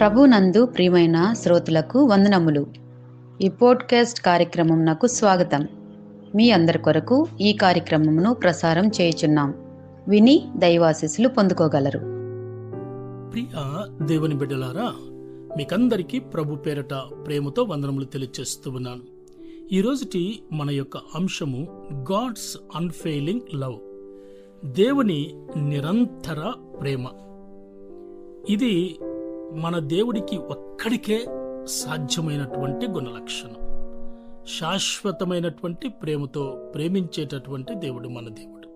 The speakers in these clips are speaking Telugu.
ప్రభునందు ప్రియమైన శ్రోతలకు వందనములు. ఈ పోడ్కాస్ట్ కార్యక్రమం నాకు స్వాగతం. మీ అందరి కొరకు ఈ కార్యక్రమమును ప్రసారం చేయుచున్నాం. విని దైవాశీస్సులు పొందుకోగలరు. ప్రియ దేవుని బిడ్డలారా, మీకందరికీ ప్రభు పేరట ప్రేమతో వందనములు తెలియచేస్తూ ఉన్నాను. ఈ రోజుటి మన యొక్క అంశము గాడ్స్ అన్ఫెయిలింగ్ లవ్, దేవుని నిరంతర ప్రేమ. ఇది మన దేవుడికి ఒక్కడికే సాధ్యమైనటువంటి గుణలక్షణం. శాశ్వతమైనటువంటి ప్రేమతో ప్రేమించేటటువంటి దేవుడు మన దేవుడు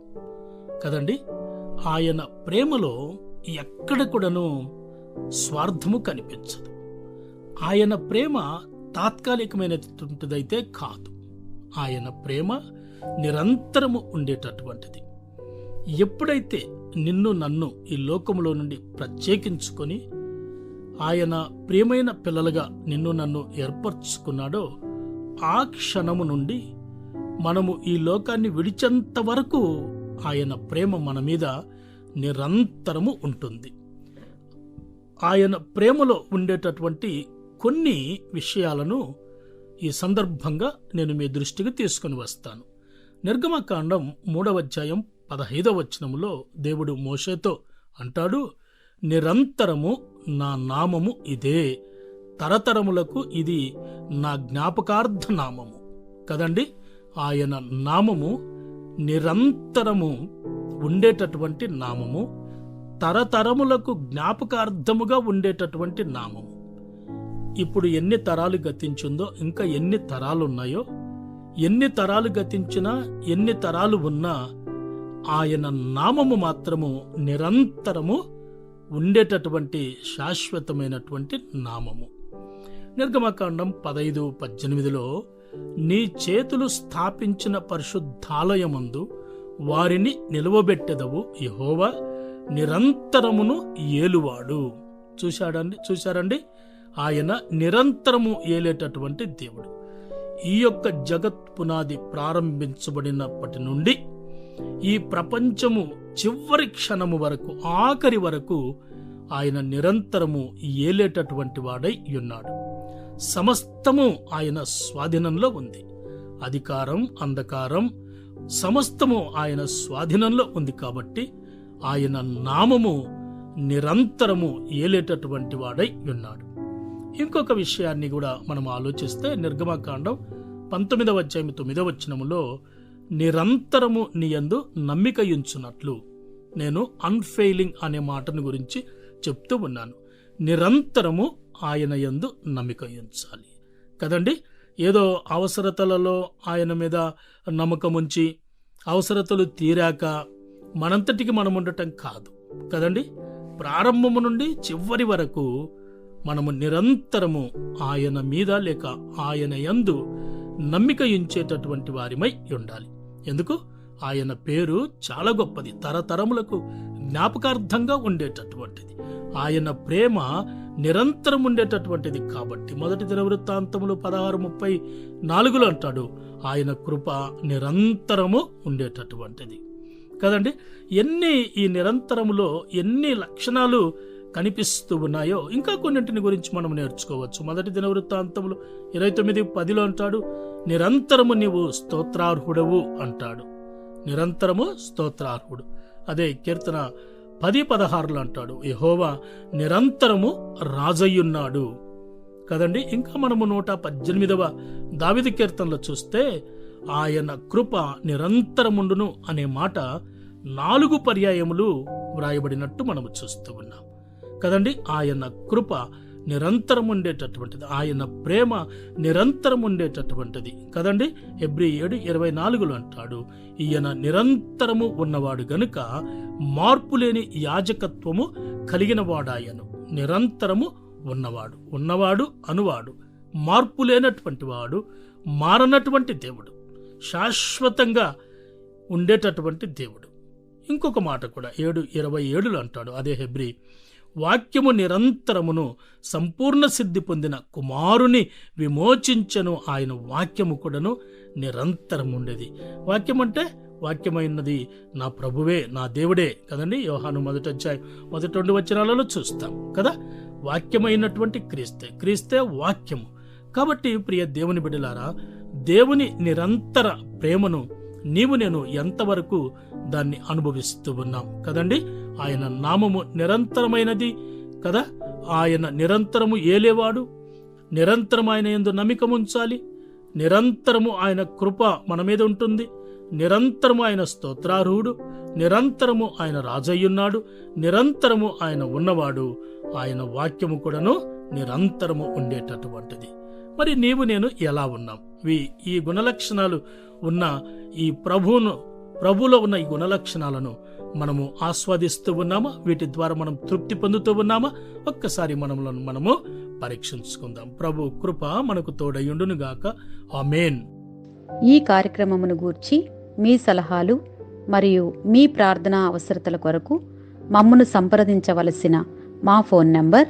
కదండి. ఆయన ప్రేమలో ఎక్కడ కూడాను స్వార్థము కనిపించదు. ఆయన ప్రేమ తాత్కాలికమైనటువంటిదైతే కాదు. ఆయన ప్రేమ నిరంతరము ఉండేటటువంటిది. ఎప్పుడైతే నిన్ను నన్ను ఈ లోకములో నుండి ప్రత్యేకించుకొని ఆయన ప్రియమైన పిల్లలుగా నిన్ను నన్ను ఏర్పరచుకున్నాడో ఆ క్షణము నుండి మనము ఈ లోకాన్ని విడిచేంత వరకు ఆయన ప్రేమ మన మీద నిరంతరము ఉంటుంది. ఆయన ప్రేమలో ఉండేటటువంటి కొన్ని విషయాలను ఈ సందర్భంగా నేను మీ దృష్టికి తీసుకుని వస్తాను. నిర్గమకాండం 3వ అధ్యాయం 15వ వచనములో దేవుడు మోషేతో అంటాడు, నిరంతరము నా నామము ఇదే, తరతరములకు ఇది నా జ్ఞాపకార్థ నామము. కదండి, ఆయన నామము నిరంతరము ఉండేటటువంటి నామము, తరతరములకు జ్ఞాపకార్థముగా ఉండేటటువంటి నామము. ఇప్పుడు ఎన్ని తరాలు గతించిందో, ఇంకా ఎన్ని తరాలు ఉన్నాయో, ఎన్ని తరాలు గతించినా ఎన్ని తరాలు ఉన్నా ఆయన నామము మాత్రము నిరంతరము ఉండేటటువంటి శాశ్వతమైనటువంటి నామము. నిర్గమకాండం 15:18లో నీ చేతులు స్థాపించిన పరిశుద్ధాలయమందు వారిని నిలువబెట్టెదవు, యెహోవా నిరంతరమును ఏలువాడు. చూశారండి, ఆయన నిరంతరము ఏలేటటువంటి దేవుడు. ఈ యొక్క జగత్ పునాది ప్రారంభించబడినప్పటి నుండి ఈ ప్రపంచము చివరి క్షణము వరకు, ఆఖరి వరకు ఆయన నిరంతరము ఏలేటటువంటి వాడై ఉన్నాడు. సమస్తము ఆయన స్వాధీనంలో ఉంది. అధికారం, అంధకారం సమస్తము ఆయన స్వాధీనంలో ఉంది. కాబట్టి ఆయన నామము నిరంతరము ఏలేటటువంటి వాడై ఉన్నాడు. ఇంకొక విషయాన్ని కూడా మనం ఆలోచిస్తే నిర్గమకాండం 19వ అధ్యాయం 9వ వచనములో నిరంతరము నీయందు నమ్మికయుంచున్నట్లు, నేను అన్ఫెయిలింగ్ అనే మాటను గురించి చెప్తూ ఉన్నాను. నిరంతరము ఆయన యందు నమ్మికయుంచాలి కదండి. ఏదో అవసరతలలో ఆయన మీద నమ్మకం ఉంచి అవసరతలు తీరాక మనంతటికి మనం ఉండటం కాదు కదండి. ప్రారంభము నుండి చివరి వరకు మనము నిరంతరము ఆయన మీద లేక ఆయన యందు నమ్మిక ఉంచేటటువంటి వారిమై ఉండాలి. ఎందుకు? ఆయన పేరు చాలా గొప్పది, తరతరములకు జ్ఞాపకార్థంగా ఉండేటటువంటిది. ఆయన ప్రేమ నిరంతరం ఉండేటటువంటిది. కాబట్టి 1 దినవృత్తాంతములు 16:34లో అంటాడు, ఆయన కృప నిరంతరము ఉండేటటువంటిది కదండి. ఈ నిరంతరములో ఎన్ని లక్షణాలు కనిపిస్తూ ఉన్నాయో ఇంకా కొన్నింటిని గురించి మనం నేర్చుకోవచ్చు. 1 దినవృత్తాంతములు 29:10లో అంటాడు, నిరంతరము నీవు స్తోత్రార్హుడవు అంటాడు. నిరంతరము స్తోత్రార్హుడు. అదే కీర్తన 10:16లో అంటాడు, యెహోవా నిరంతరము రాజయ్యున్నాడు కదండి. ఇంకా మనము 118వ దావీదు కీర్తనలో చూస్తే ఆయన కృప నిరంతరముండును అనే మాట 4 పర్యాయములు వ్రాయబడినట్టు మనము చూస్తూ ఉన్నాం కదండి. ఆయన కృప నిరంతరం ఉండేటటువంటిది, ఆయన ప్రేమ నిరంతరం ఉండేటటువంటిది కదండి. హెబ్రీ 7:24లో అంటాడు, ఈయన నిరంతరము ఉన్నవాడు గనుక మార్పులేని యాజకత్వము కలిగిన వాడాయను. నిరంతరము ఉన్నవాడు అనువాడు, మార్పు లేనటువంటి వాడు, మారనటువంటి దేవుడు, శాశ్వతంగా ఉండేటటువంటి దేవుడు. ఇంకొక మాట కూడా 7:27లో అంటాడు, అదే హెబ్రీ, వాక్యము నిరంతరమును సంపూర్ణ సిద్ధి పొందిన కుమారుని విమోచించను. ఆయన వాక్యము కూడాను నిరంతరం ఉండేది. వాక్యం అంటే వాక్యమైనది నా ప్రభువే, నా దేవుడే కదండి. యోహాను 1 మొదటి 2 వచనాలలో చూస్తాం కదా. వాక్యమైనటువంటి క్రీస్తే వాక్యము. కాబట్టి ప్రియ దేవుని బిడ్డలారా, దేవుని నిరంతర ప్రేమను నేను ఎంతవరకు దాన్ని అనుభవిస్తూ ఉన్నాం కదండి. ఆయన నామము నిరంతరమైనది కదా. ఆయన నిరంతరము ఏలేవాడు, నిరంతరం ఆయన యందు నమ్మికముంచాలి, నిరంతరము ఆయన కృప మన మీద ఉంటుంది, నిరంతరము ఆయన స్తోత్రార్హుడు, నిరంతరము ఆయన రాజయ్యున్నాడు, నిరంతరము ఆయన ఉన్నవాడు. ఆయన వాక్యము కూడాను నిరంతరము ఉండేటటువంటిది. మరి నేను ఎలా ఉన్నాం? ఈ గుణలక్షణాలు ఉన్న ఈ ప్రభువులో ఉన్న ఈ గుణలక్షణాలను మనము ఆస్వాదిస్తూ ఉన్నామా? వీటి ద్వారా మనం తృప్తి పొందుతూ ఉన్నామా? ఒక్కసారి మనము పరీక్షించుకుందాం. ప్రభు కృప మనకు తోడయుండునుగాక. ఆమేన్. ఈ కార్యక్రమమును గూర్చి మీ సలహాలు మరియు మీ ప్రార్థనా అవసరతల కొరకు మమ్మను సంప్రదించవలసిన మా ఫోన్ నంబర్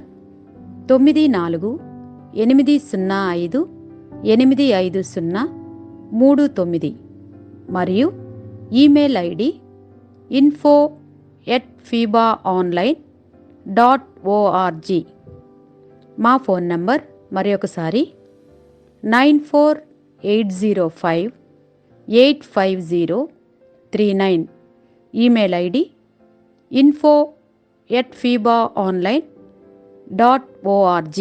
9480585039 మరియు ఈమెయిల్ ఐడి info@fibaonline.org. మా ఫోన్ నంబర్ మరొకసారి 9480585039. Email ID info@fibaonline.org.